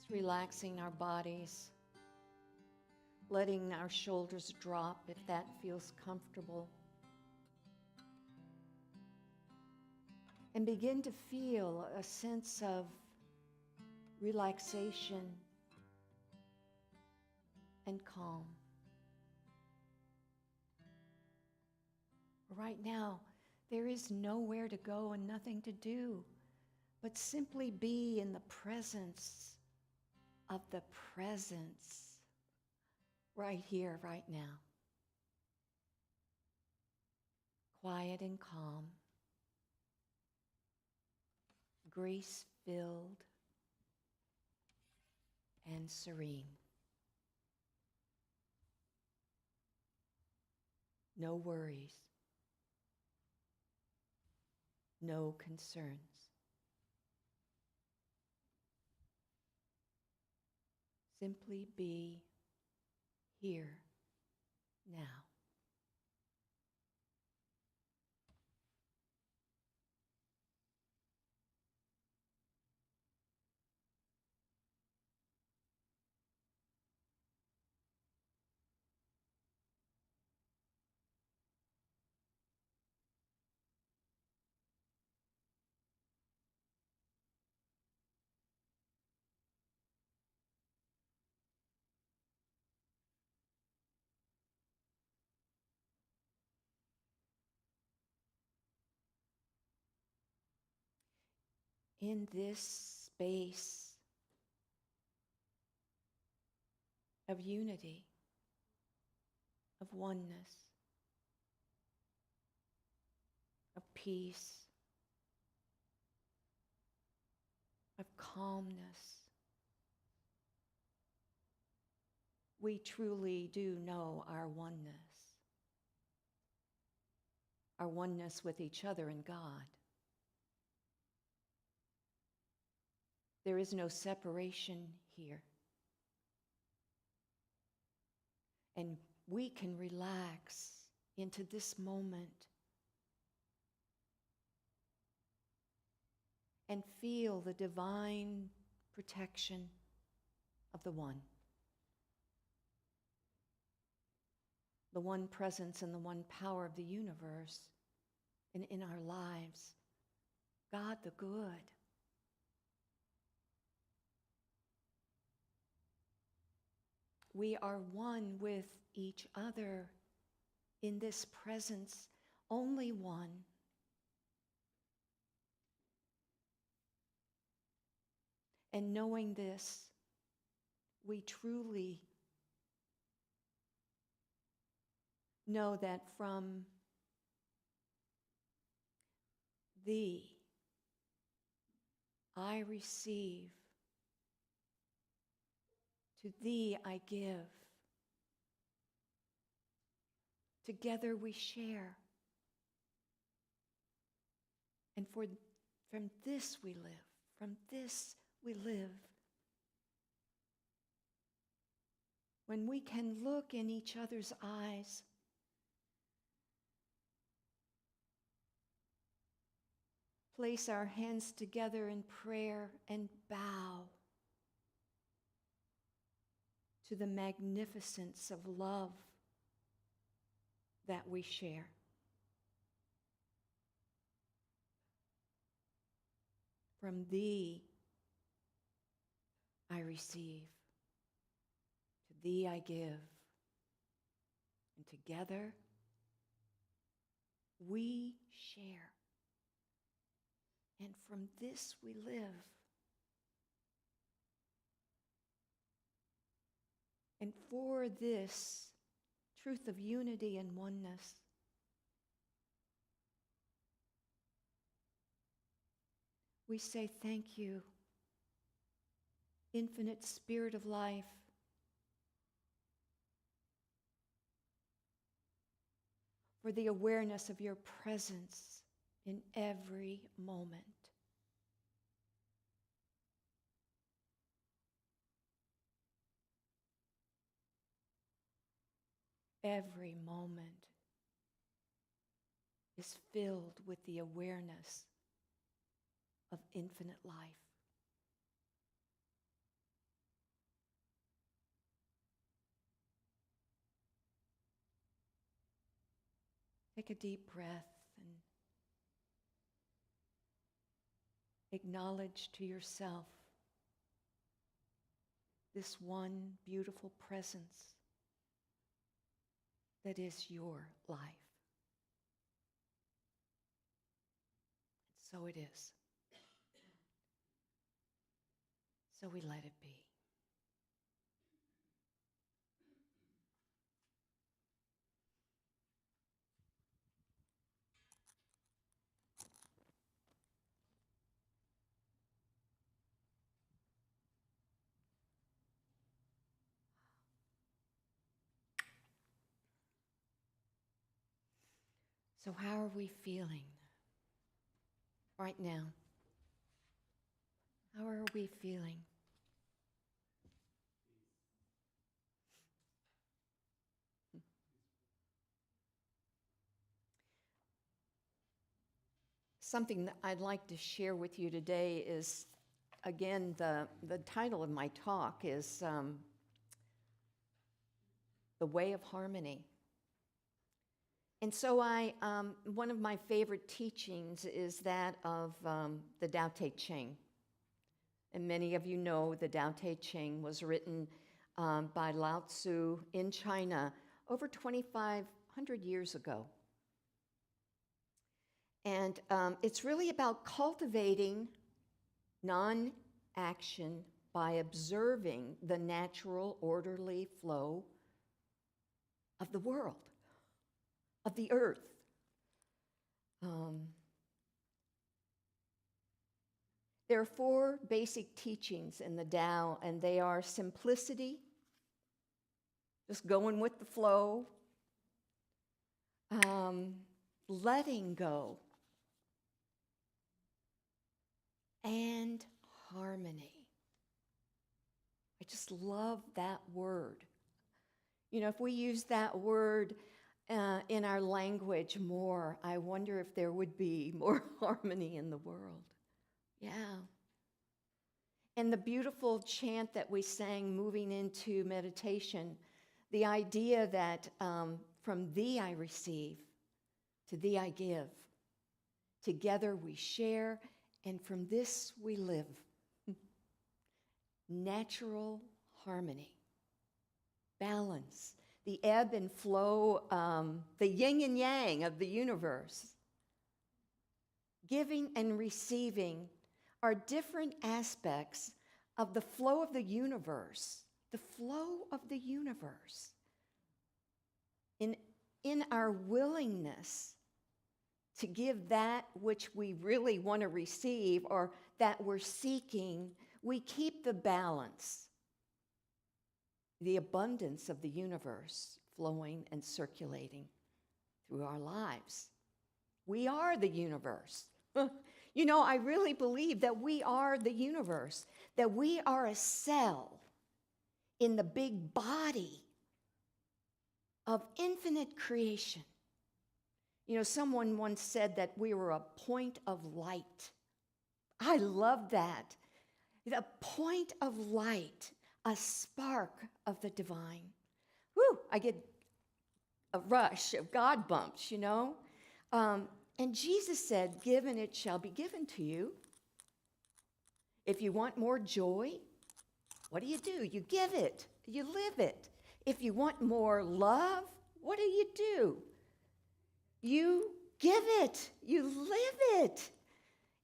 Just relaxing our bodies, letting our shoulders drop if that feels comfortable. And begin to feel a sense of relaxation and calm. Right now, there is nowhere to go and nothing to do, but simply be in the presence of the presence right here, right now. Quiet and calm, grace-filled and serene. No worries, no concerns. Simply be here now. In this space of unity, of oneness, of peace, of calmness, we truly do know our oneness with each other and God. There is no separation here. And we can relax into this moment and feel the divine protection of the one presence and the one power of the universe and in our lives, God the good. We are one with each other in this presence, only one. And knowing this, we truly know that from thee I receive, to thee I give. Together we share. And from this we live. From this we live. When we can look in each other's eyes, place our hands together in prayer and bow to the magnificence of love that we share. From thee I receive, to thee I give, and together we share. And from this we live. And for this truth of unity and oneness, we say thank you, infinite Spirit of life, for the awareness of your presence in every moment. Every moment is filled with the awareness of infinite life. take a deep breath and acknowledge to yourself this one beautiful presence that is your life. So it is. So we let it be. So how are we feeling right now? How are we feeling? Something that I'd like to share with you today is, again, the title of my talk is The Way of Harmony. And so one of my favorite teachings is that of the Tao Te Ching. And many of you know the Tao Te Ching was written by Lao Tzu in China over 2,500 years ago. And it's really about cultivating non-action by observing the natural, orderly flow of the world, of the earth. There are 4 basic teachings in the Tao, and they are simplicity, just going with the flow, letting go, and harmony. I just love that word. You know, if we use that word in our language more, I wonder if there would be more harmony in the world. Yeah. And the beautiful chant that we sang moving into meditation, the idea that from thee I receive, to thee I give. Together we share, and from this we live. Natural harmony, balance, the ebb and flow, the yin and yang of the universe. Giving and receiving are different aspects of the flow of the universe, the flow of the universe. In our willingness to give that which we really want to receive or that we're seeking, we keep the balance, the abundance of the universe flowing and circulating through our lives. We are the universe. You know, I really believe that we are the universe, that we are a cell in the big body of infinite creation. You know, someone once said that we were a point of light. I love that. A point of light, a spark of the divine. Whew, I get a rush of God bumps, you know. And Jesus said, give and it shall be given to you. If you want more joy, what do? You give it, you live it. If you want more love, what do? You give it, you live it.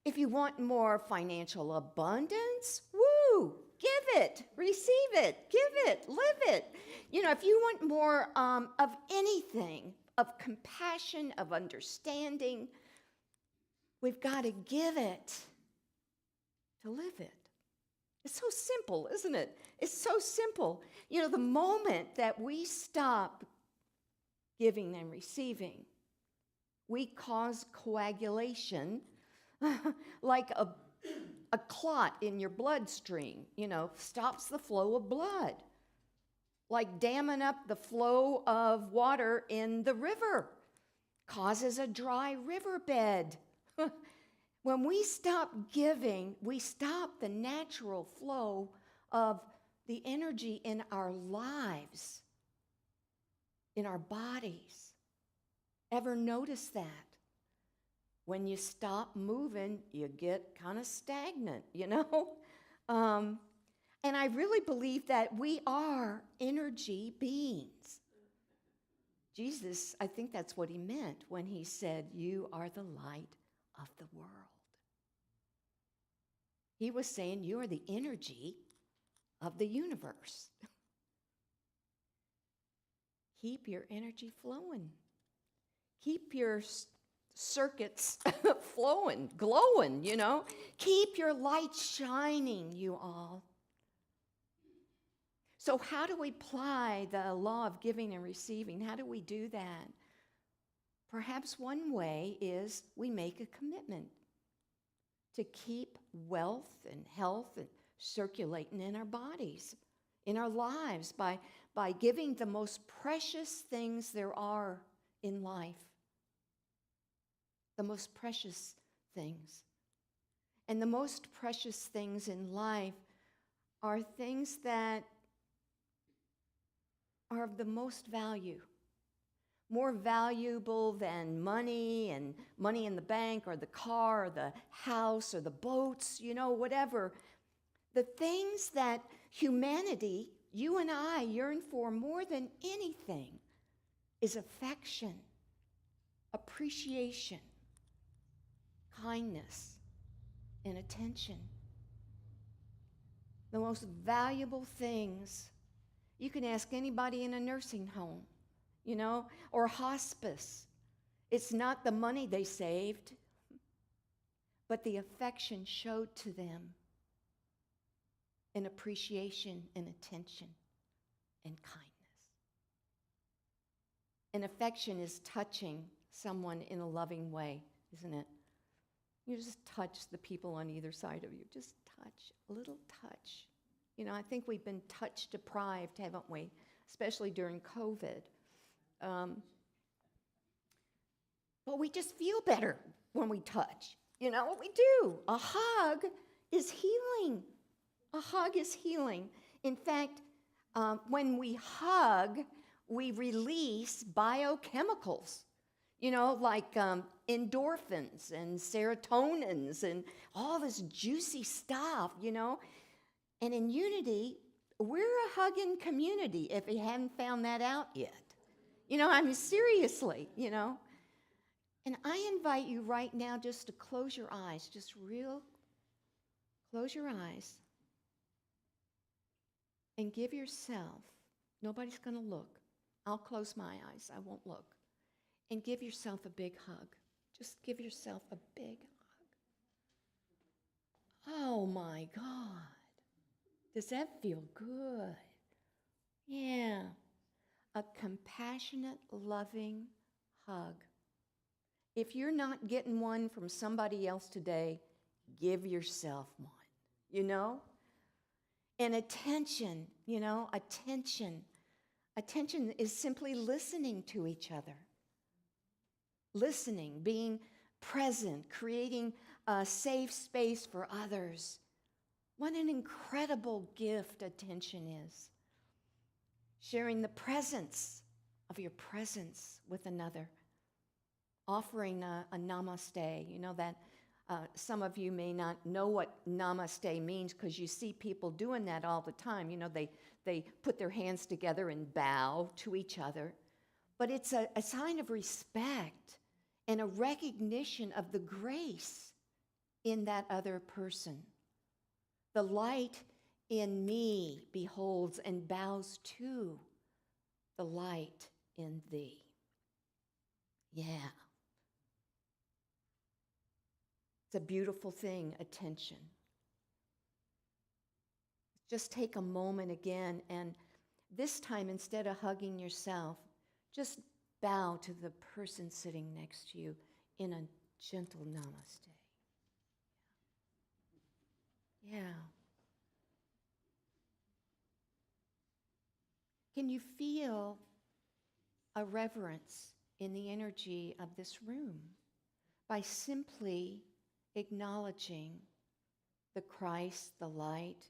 If you want more financial abundance, woo, give it, receive it, give it, live it. You know, if you want more of anything, of compassion, of understanding, we've got to give it to live it. It's so simple, isn't it? It's so simple. You know, the moment that we stop giving and receiving, we cause coagulation like a clot in your bloodstream, you know, stops the flow of blood, like damming up the flow of water in the river, causes a dry riverbed. When we stop giving, we stop the natural flow of the energy in our lives, in our bodies. Ever notice that? When you stop moving, you get kind of stagnant, you know? And I really believe that we are energy beings. Jesus, I think that's what he meant when he said, "You are the light of the world." He was saying you are the energy of the universe. Keep your energy flowing. Keep your circuits flowing, glowing, you know. Keep your light shining, you all. So how do we apply the law of giving and receiving? How do we do that? Perhaps one way is we make a commitment to keep wealth and health and circulating in our bodies, in our lives, by giving the most precious things there are in life. The most precious things. And the most precious things in life are things that are of the most value. More valuable than money and money in the bank or the car or the house or the boats, you know, whatever. The things that humanity, you and I, yearn for more than anything is affection, appreciation, kindness, and attention. The most valuable things. You can ask anybody in a nursing home, you know, or hospice. It's not the money they saved, but the affection showed to them, and appreciation and attention and kindness. And affection is touching someone in a loving way, isn't it? You just touch the people on either side of you. Just touch, a little touch. You know, I think we've been touch deprived, haven't we? Especially during COVID. But we just feel better when we touch. You know what we do? A hug is healing. A hug is healing. In fact, when we hug, we release biochemicals, you know, like endorphins and serotonins and all this juicy stuff, you know. And in Unity, we're a hugging community, if you haven't found that out yet. You know, I mean, seriously, you know. And I invite you right now just to close your eyes, close your eyes, and give yourself, nobody's going to look. I'll close my eyes, I won't look. And give yourself a big hug. Just give yourself a big hug. Oh my God. Does that feel good? Yeah. A compassionate, loving hug. If you're not getting one from somebody else today, give yourself one, you know? And attention, you know, attention. Attention is simply listening to each other. Listening, being present, creating a safe space for others. What an incredible gift attention is. Sharing the presence of your presence with another. Offering a namaste. You know that some of you may not know what namaste means because you see people doing that all the time. You know, they put their hands together and bow to each other. But it's a sign of respect and a recognition of the grace in that other person. The light in me beholds and bows to the light in thee. Yeah. It's a beautiful thing, attention. Just take a moment again, and this time, instead of hugging yourself, just bow to the person sitting next to you in a gentle namaste. Yeah. Can you feel a reverence in the energy of this room by simply acknowledging the Christ, the light,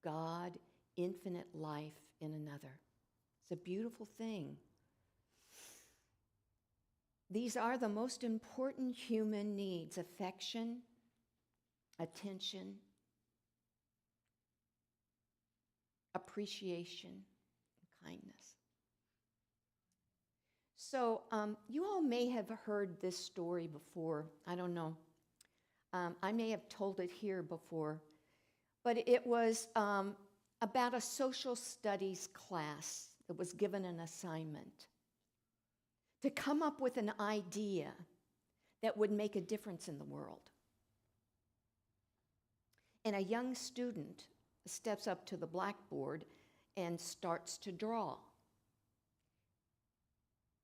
God, infinite life in another? It's a beautiful thing. These are the most important human needs: affection, attention, appreciation, and kindness. So you all may have heard this story before. I don't know. I may have told it here before, but it was about a social studies class that was given an assignment to come up with an idea that would make a difference in the world. And a young student steps up to the blackboard and starts to draw.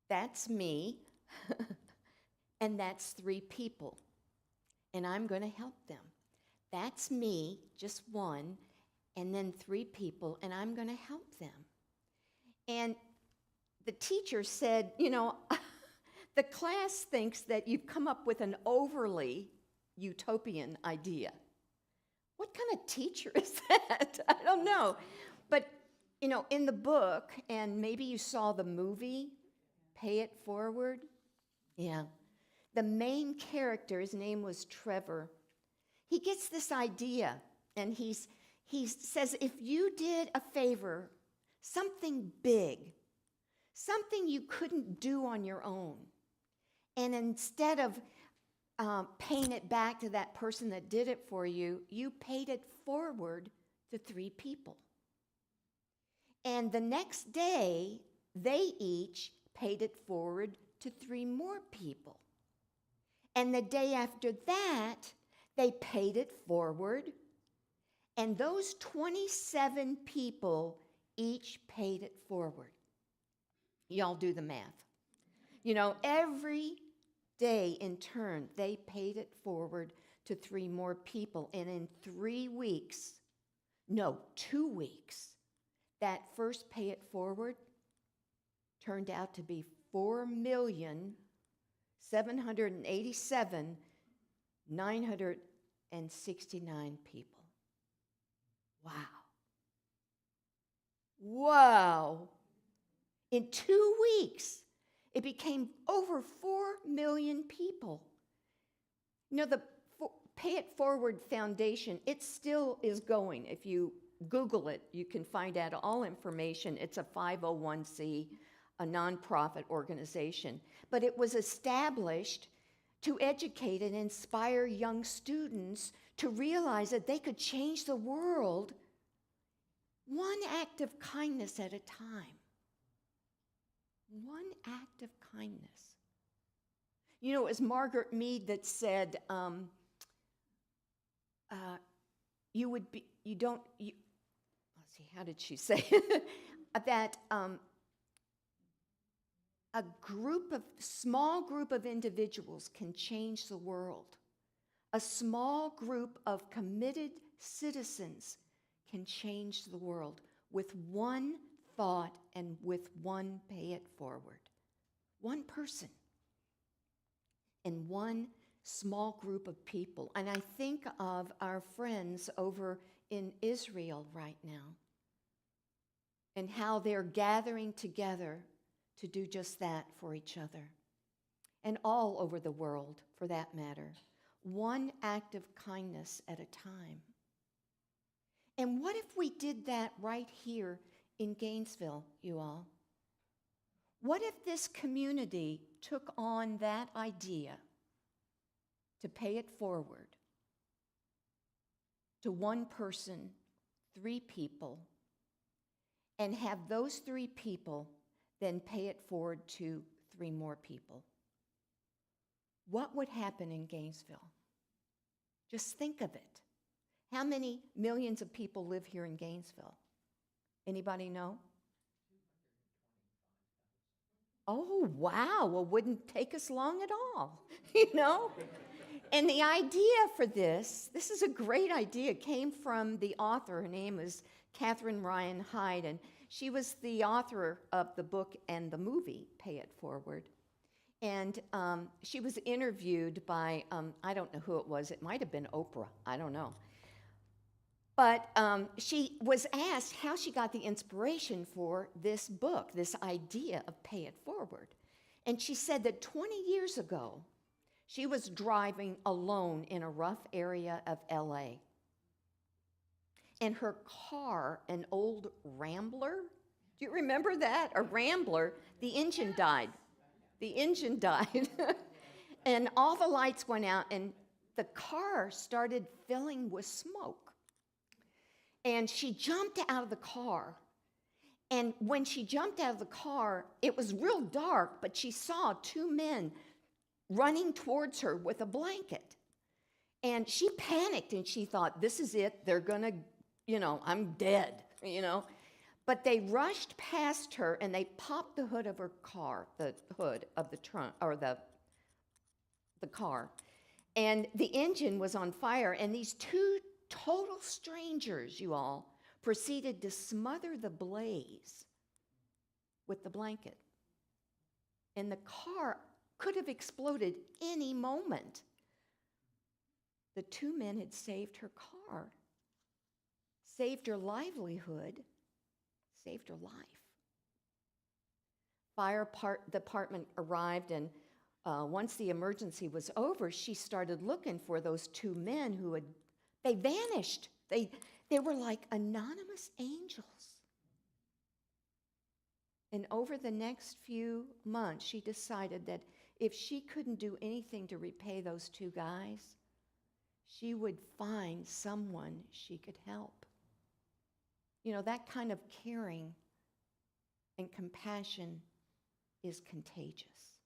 That's me, and that's 3 people, and I'm going to help them. That's me, just one, and then 3 people, and I'm going to help them. And the teacher said, the class thinks that you've come up with an overly utopian idea. What kind of teacher is that? I don't know. But, in the book, and maybe you saw the movie, Pay It Forward. Yeah. The main character, his name was Trevor. He gets this idea, and he says, if you did a favor, something big, something you couldn't do on your own, and instead of paying it back to that person that did it for you, you paid it forward to 3 people. And the next day, they each paid it forward to 3 more people. And the day after that, they paid it forward, and those 27 people each paid it forward. Y'all do the math. Every day in turn, they paid it forward to 3 more people. And in 2 weeks, that first pay it forward turned out to be 4,787,969 people. Wow. In 2 weeks, it became over 4 million people. The Pay It Forward Foundation, it still is going. If you Google it, you can find out all information. It's a 501c, a nonprofit organization. But it was established to educate and inspire young students to realize that they could change the world one act of kindness at a time. One act of kindness. It was Margaret Mead that said, how did she say? That a small group of individuals can change the world. A small group of committed citizens can change the world with one thought and with one pay it forward. One person and one small group of people. And I think of our friends over in Israel right now and how they're gathering together to do just that for each other. And all over the world, for that matter. One act of kindness at a time. And what if we did that right here in Gainesville, you all? What if this community took on that idea to pay it forward to one person, 3 people, and have those 3 people then pay it forward to 3 more people? What would happen in Gainesville? Just think of it. How many millions of people live here in Gainesville? Anybody know? Oh, wow. Well, wouldn't take us long at all, And the idea for this is a great idea, came from the author. Her name is Catherine Ryan Hyde, and she was the author of the book and the movie, Pay It Forward. And she was interviewed by, I don't know who it was. It might have been Oprah. I don't know. But she was asked how she got the inspiration for this book, this idea of Pay It Forward. And she said that 20 years ago, she was driving alone in a rough area of LA. And her car, an old Rambler, do you remember that? A Rambler, the engine died. The engine died. And all the lights went out, and the car started filling with smoke. And she jumped out of the car. And when she jumped out of the car, it was real dark, but she saw two men running towards her with a blanket. And she panicked, and she thought, this is it. They're going to, I'm dead, But they rushed past her, and they popped the hood of her car, the hood of the trunk, or the car. And the engine was on fire, and these two total strangers, you all, proceeded to smother the blaze with the blanket. And the car could have exploded any moment. The two men had saved her car, saved her livelihood, saved her life. Fire department arrived, and once the emergency was over, she started looking for those two men they vanished. They were like anonymous angels. And over the next few months, she decided that if she couldn't do anything to repay those two guys, she would find someone she could help. That kind of caring and compassion is contagious.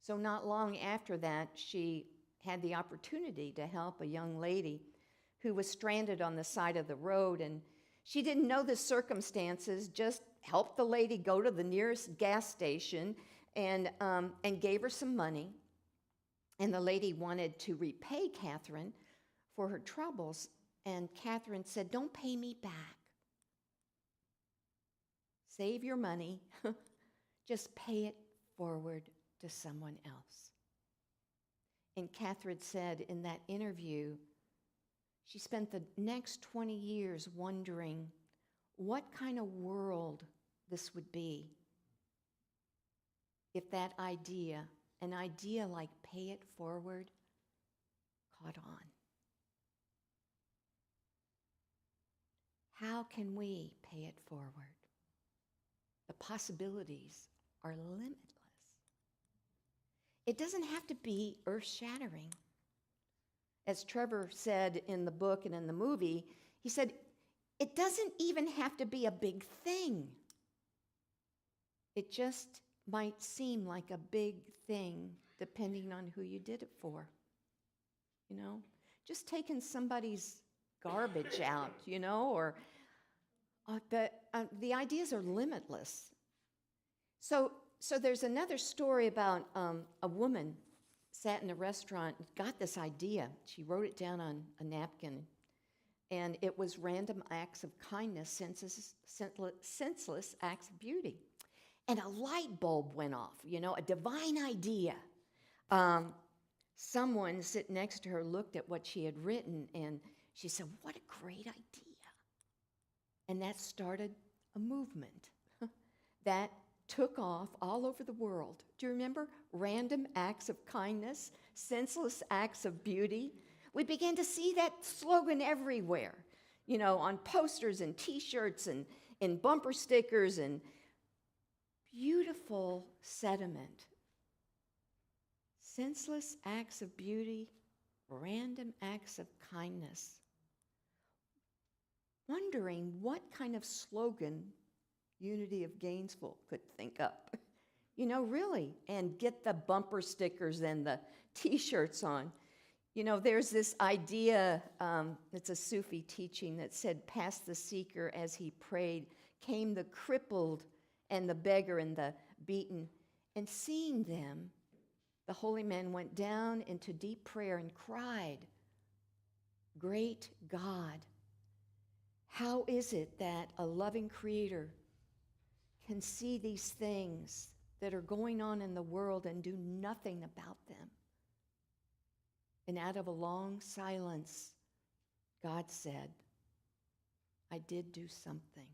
So not long after that, she had the opportunity to help a young lady who was stranded on the side of the road, and she didn't know the circumstances, just helped the lady go to the nearest gas station and gave her some money. And the lady wanted to repay Catherine for her troubles, and Catherine said, "Don't pay me back. Save your money. Just pay it forward to someone else." And Catherine said in that interview, she spent the next 20 years wondering what kind of world this would be if that idea, an idea like pay it forward, caught on. How can we pay it forward? The possibilities are limitless. It doesn't have to be earth-shattering. As Trevor said in the book and in the movie, he said, it doesn't even have to be a big thing. It just might seem like a big thing depending on who you did it for. Just taking somebody's garbage out, or the ideas are limitless. So there's another story about a woman sat in a restaurant, got this idea. She wrote it down on a napkin, and it was random acts of kindness, senseless acts of beauty. And a light bulb went off, a divine idea. Someone sitting next to her looked at what she had written, and she said, "What a great idea." And that started a movement that took off all over the world. Do you remember? Random acts of kindness, senseless acts of beauty. We began to see that slogan everywhere, on posters and T-shirts and in bumper stickers, and beautiful sentiment. Senseless acts of beauty, random acts of kindness. Wondering what kind of slogan Unity of Gainesville could think up, really, and get the bumper stickers and the T-shirts on. There's this idea, it's a Sufi teaching that said, past the seeker as he prayed, came the crippled and the beggar and the beaten. And seeing them, the holy man went down into deep prayer and cried, "Great God, how is it that a loving creator can see these things that are going on in the world and do nothing about them?" And out of a long silence, God said, "I did do something.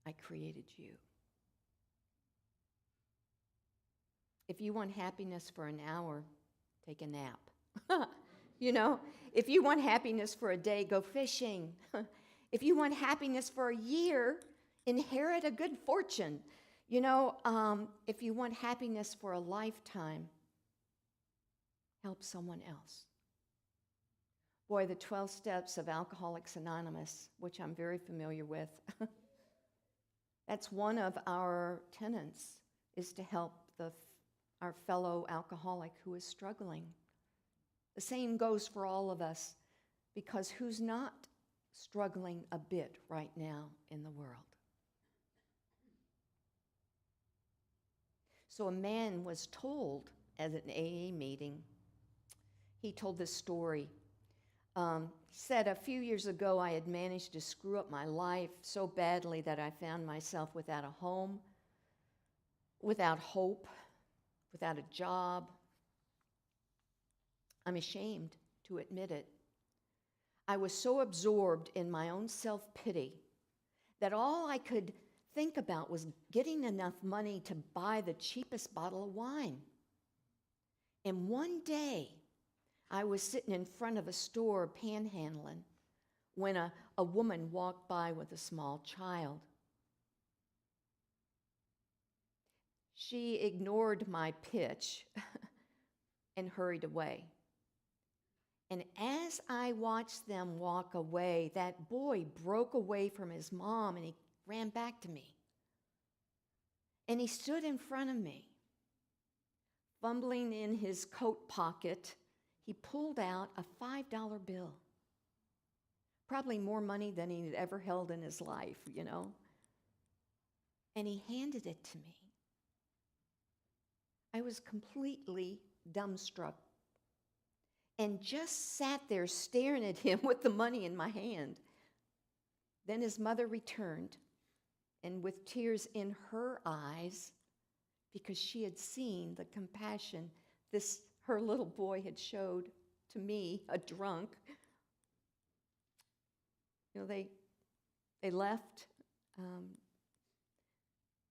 I created you." If you want happiness for an hour, take a nap. You know, if you want happiness for a day, go fishing. If you want happiness for a year, inherit a good fortune. You know, if you want happiness for a lifetime, help someone else. Boy, the 12 steps of Alcoholics Anonymous, which I'm very familiar with, that's one of our tenets, is to help our fellow alcoholic who is struggling. The same goes for all of us, because who's not struggling a bit right now in the world? So a man was told at an AA meeting, he told this story. He said, a few years ago, I had managed to screw up my life so badly that I found myself without a home, without hope, without a job. I'm ashamed to admit it. I was so absorbed in my own self-pity that all I could think about was getting enough money to buy the cheapest bottle of wine. And one day, I was sitting in front of a store panhandling when a woman walked by with a small child. She ignored my pitch and hurried away. And as I watched them walk away, that boy broke away from his mom and he ran back to me. And he stood in front of me. Fumbling in his coat pocket, he pulled out a $5 bill. Probably more money than he had ever held in his life, you know. And he handed it to me. I was completely dumbstruck and just sat there staring at him with the money in my hand. Then his mother returned, and with tears in her eyes, because she had seen the compassion her little boy had showed to me, a drunk. You know, they left.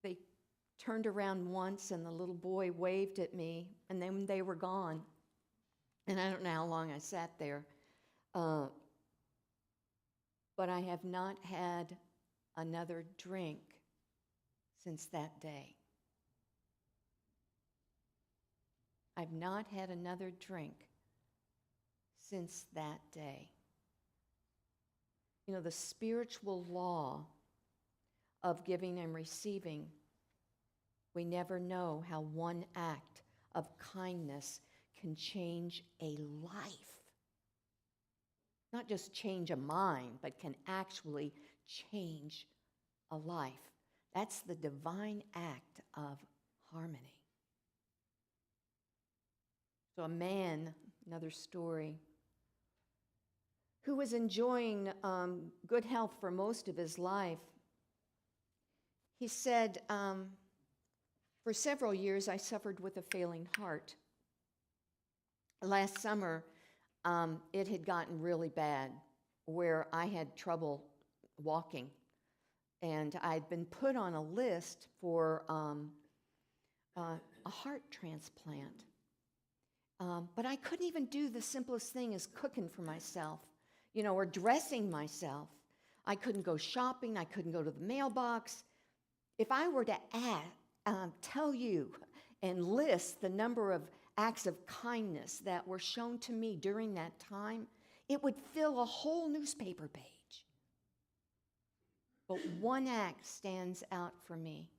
They turned around once, and the little boy waved at me, and then they were gone. And I don't know how long I sat there, but I have not had another drink since that day. I've not had another drink since that day. You know, the spiritual law of giving and receiving, we never know how one act of kindness can change a life. Not just change a mind, but can actually change a life. That's the divine act of harmony. So a man, another story, who was enjoying good health for most of his life, he said, for several years I suffered with a failing heart. Last summer, it had gotten really bad, where I had trouble walking. And I'd been put on a list for a heart transplant. But I couldn't even do the simplest thing as cooking for myself, you know, or dressing myself. I couldn't go shopping. I couldn't go to the mailbox. If I were to tell you and list the number of acts of kindness that were shown to me during that time, it would fill a whole newspaper page. But one act stands out for me,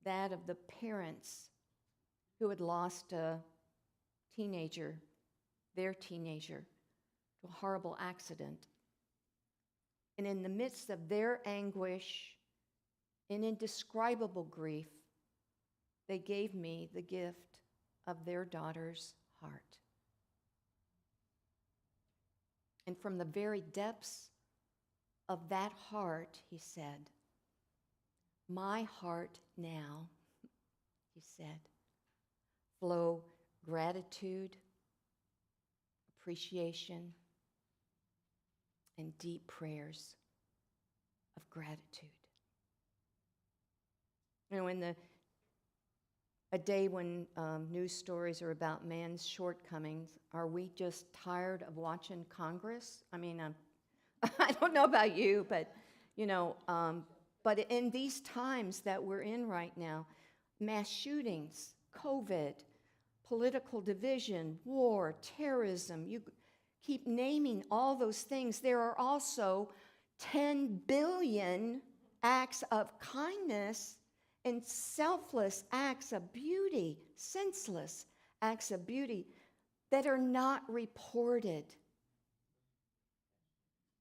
that of the parents who had lost a teenager, their teenager, to a horrible accident. And in the midst of their anguish and indescribable grief, they gave me the gift of their daughter's heart. And from the very depths of that heart, he said, "My heart now," he said, "flow gratitude, appreciation, and deep prayers of gratitude." You know, in the a day when news stories are about man's shortcomings. Are we just tired of watching Congress? I mean, I don't know about you, but, but in these times that we're in right now, mass shootings, COVID, political division, war, terrorism, you keep naming all those things. There are also 10 billion acts of kindness and selfless acts of beauty, senseless acts of beauty that are not reported.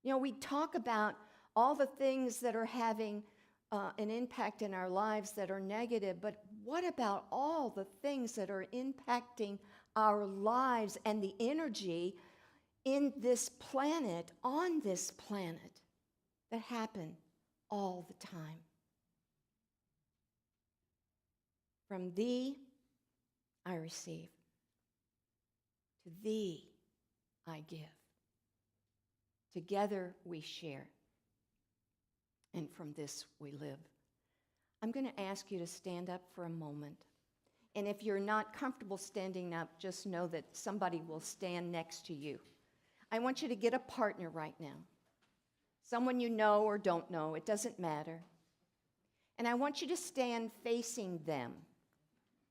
We talk about all the things that are having an impact in our lives that are negative, but what about all the things that are impacting our lives and the energy in this planet, on this planet, that happen all the time? From thee I receive, to thee I give. Together we share, and from this we live. I'm going to ask you to stand up for a moment. And if you're not comfortable standing up, just know that somebody will stand next to you. I want you to get a partner right now. Someone you know or don't know, it doesn't matter. And I want you to stand facing them.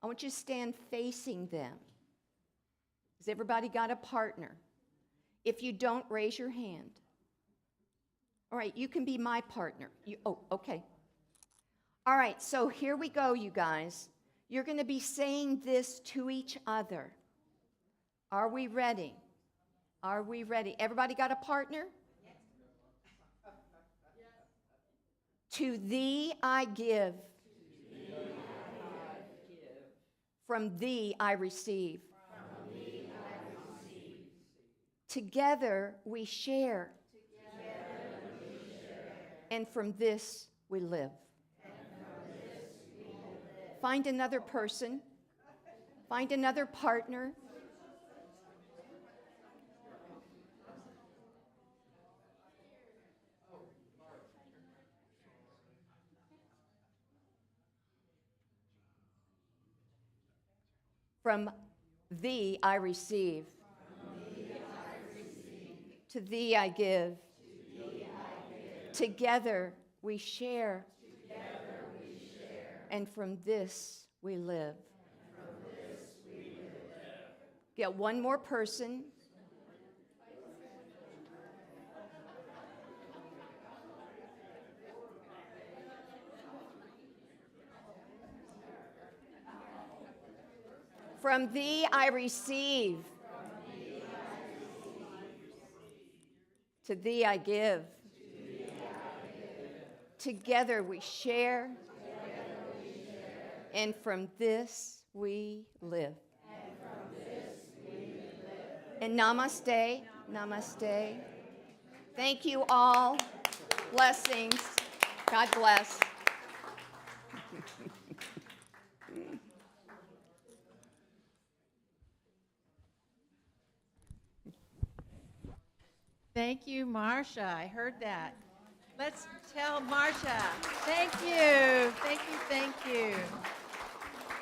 I want you to stand facing them. Has everybody got a partner? If you don't, raise your hand. All right, you can be my partner. Okay. All right, so here we go, you guys. You're going to be saying this to each other. Are we ready? Are we ready? Everybody got a partner? Yes. To thee I give. From thee I receive. Together we share. And from this we live. Find another person. Find another partner. From thee I receive. To thee I give. Together we share. And from this we live. Get one more person. From thee I receive. To thee I give. Together we share. And from this we live. And namaste. Namaste. Thank you all. Blessings. God bless. Thank you, Marcia. I heard that. Let's tell Marcia. Thank you. Thank you. Thank you.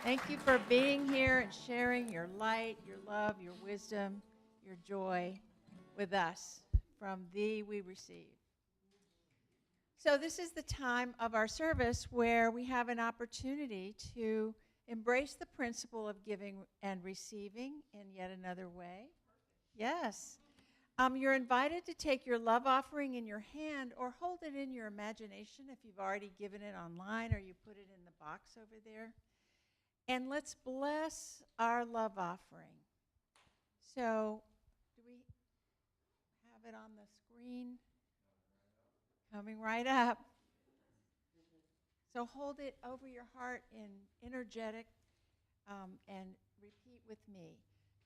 Thank you for being here and sharing your light, your love, your wisdom, your joy with us. From thee we receive. So this is the time of our service where we have an opportunity to embrace the principle of giving and receiving in yet another way. Yes. You're invited to take your love offering in your hand or hold it in your imagination if you've already given it online or you put it in the box over there. And let's bless our love offering. So, do we have it on the screen? Coming right up. So hold it over your heart in energetic and repeat with me.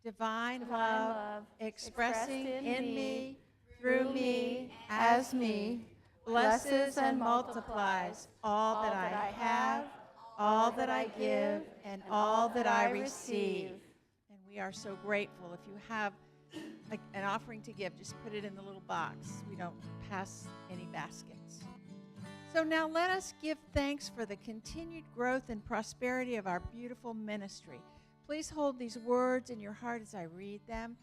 Divine love expressing in me, through me, as me, blesses and multiplies all that I have, all that I give, and all that I receive. And we are so grateful. If you have an offering to give, just put it in the little box. We don't pass any baskets. So now let us give thanks for the continued growth and prosperity of our beautiful ministry. Please hold these words in your heart as I read them.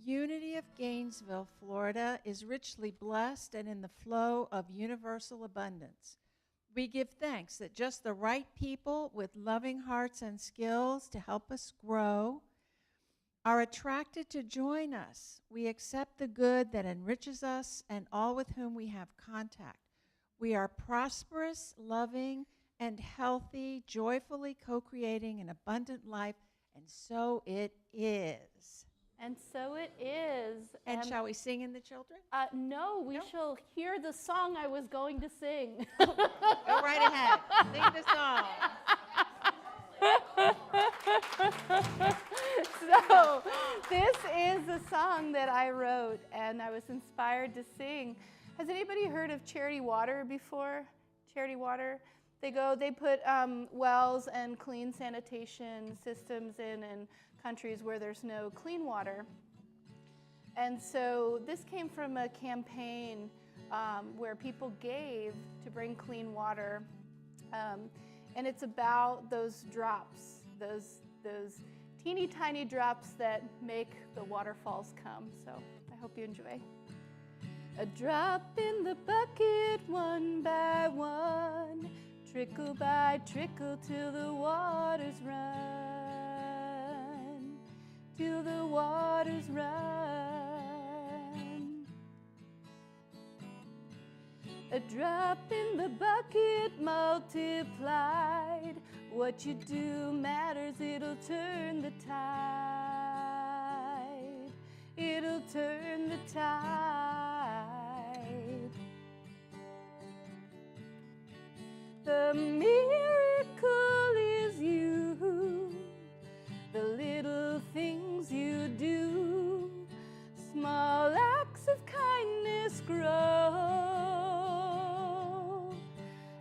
Unity of Gainesville, Florida is richly blessed and in the flow of universal abundance. We give thanks that just the right people with loving hearts and skills to help us grow are attracted to join us. We accept the good that enriches us and all with whom we have contact. We are prosperous, loving, and healthy, joyfully co-creating an abundant life, and so it is. And so it is. And shall we sing in the children? No, we shall hear the song I was going to sing. Go right ahead. Sing the song. So, this is the song that I wrote and I was inspired to sing. Has anybody heard of Charity Water before? Charity Water? They put wells and clean sanitation systems in countries where there's no clean water. And so this came from a campaign where people gave to bring clean water. And it's about those drops, those teeny tiny drops that make the waterfalls come. So I hope you enjoy. A drop in the bucket, one by one, trickle by trickle till the waters run, till the waters run. A drop in the bucket multiplied. What you do matters, it'll turn the tide. It'll turn the tide. The miracle is you, the little things you do, small acts of kindness grow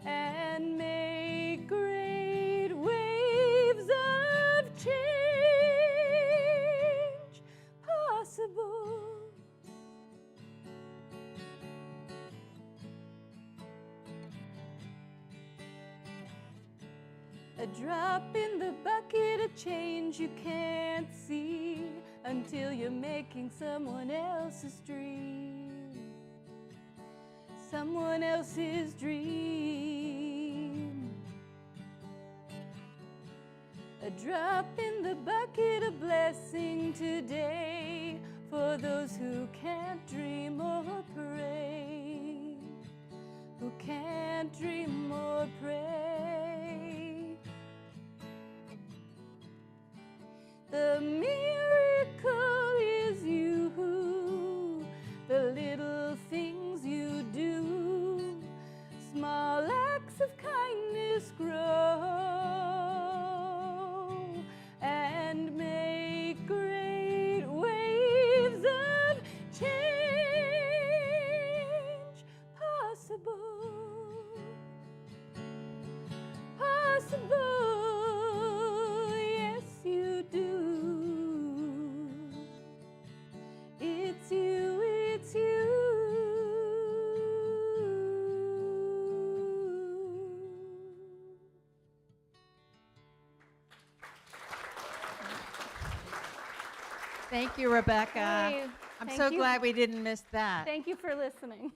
and make great waves of change possible. A drop in the bucket of change you can't see until you're making someone else's dream, someone else's dream. A drop in the bucket of blessing today for those who can't dream or pray, who can't dream or pray. The miracle is you, the little things you do, small acts of kindness grow and make great waves of change possible. Possible, yes you do. It's you, it's you. Thank you, Rebecca. Hey, I'm thank so you. glad we didn't miss that. Thank you for listening.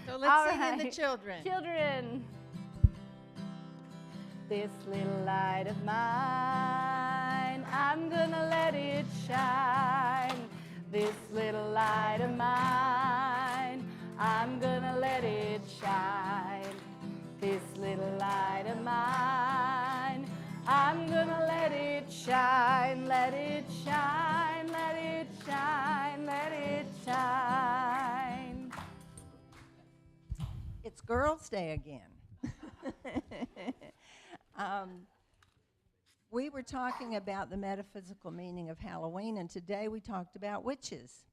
So All let's sing in the right. children. Children. This little light of mine, I'm gonna let it shine. This little light of mine, I'm gonna let it shine. This little light of mine, I'm gonna let it shine, let it shine, let it shine, let it shine. It's Girls' Day again. We were talking about the metaphysical meaning of Halloween, and today we talked about witches.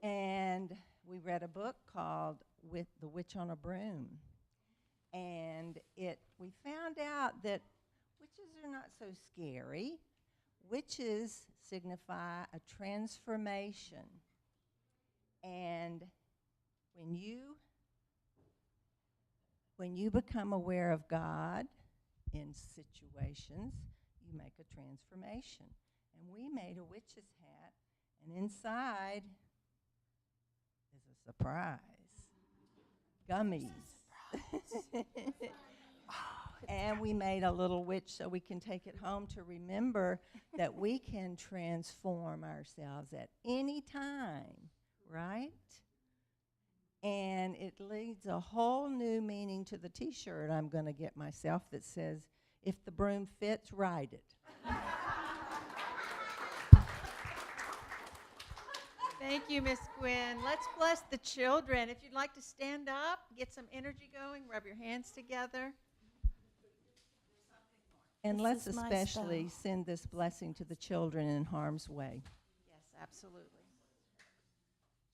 And we read a book called "With the Witch on a Broom." And we found out that witches are not so scary. Witches signify a transformation. And when you When you become aware of God in situations, you make a transformation. And we made a witch's hat, and inside is a surprise. Gummies. And we made a little witch so we can take it home to remember that we can transform ourselves at any time, right? And it leads a whole new meaning to the T-shirt I'm going to get myself that says, if the broom fits, ride it. Thank you, Miss Gwen. Let's bless the children. If you'd like to stand up, get some energy going, rub your hands together. And This let's is my especially spell. send this blessing to the children in harm's way. Yes, absolutely.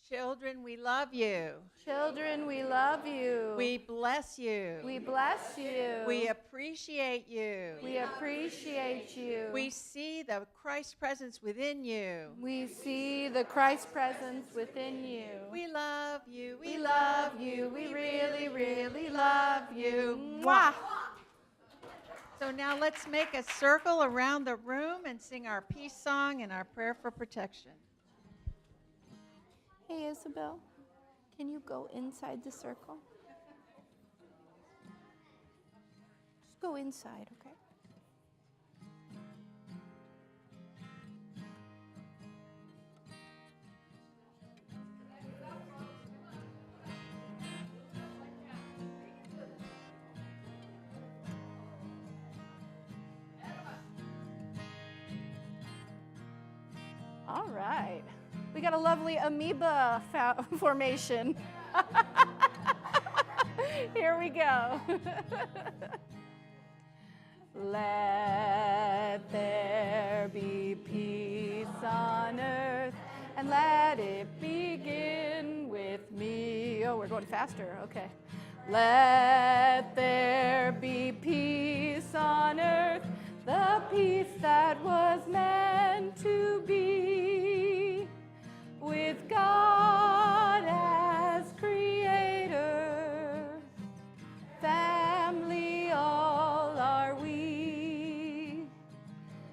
Children, we love you. Children, we love you. We bless you. We bless you. We appreciate you. We appreciate you. We see the Christ presence within you. We see the Christ presence within you. We love you. We love you. We really, really love you. Mwah! So now let's make a circle around the room and sing our peace song and our prayer for protection. Hey, Isabel, can you go inside the circle? Just go inside, okay? All right. We got a lovely amoeba formation. Here we go. Let there be peace on earth, and let it begin with me. Oh, we're going faster. Okay. Let there be peace on earth, the peace that was meant to be, with God as creator. Family all are we.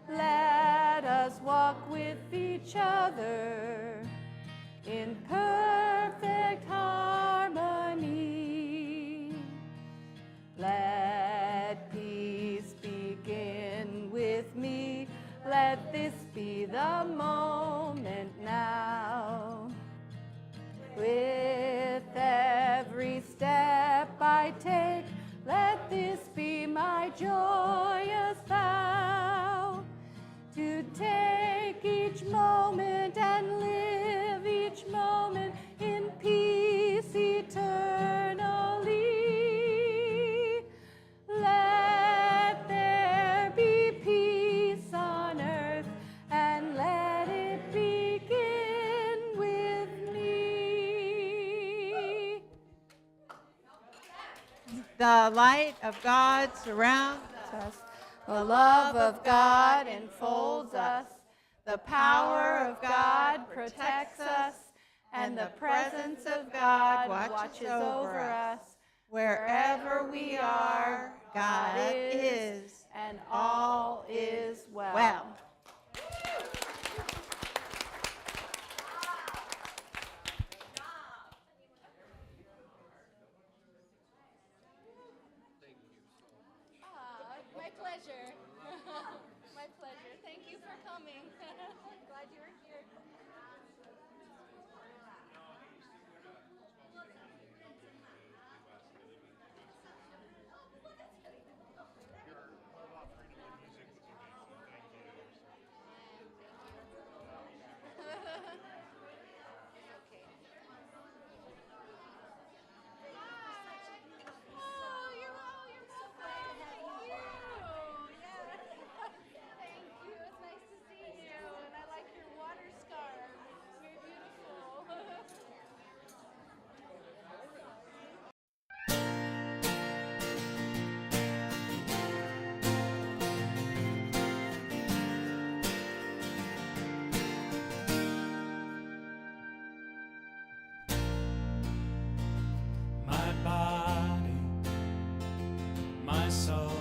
Let us walk with each other in perfect harmony. Let peace begin with me. Let this be the moment now. With every step I take, let this be my joyous vow. To take each moment and live each moment in peace eternally. Let there be peace on earth, and let it begin with me. The light of God surrounds us. The love of God enfolds us. The power of God protects us. And the presence of God watches over us. Wherever we are, God is, and all is well. My pleasure. My pleasure. Thank you for coming. Glad you were here. my soul.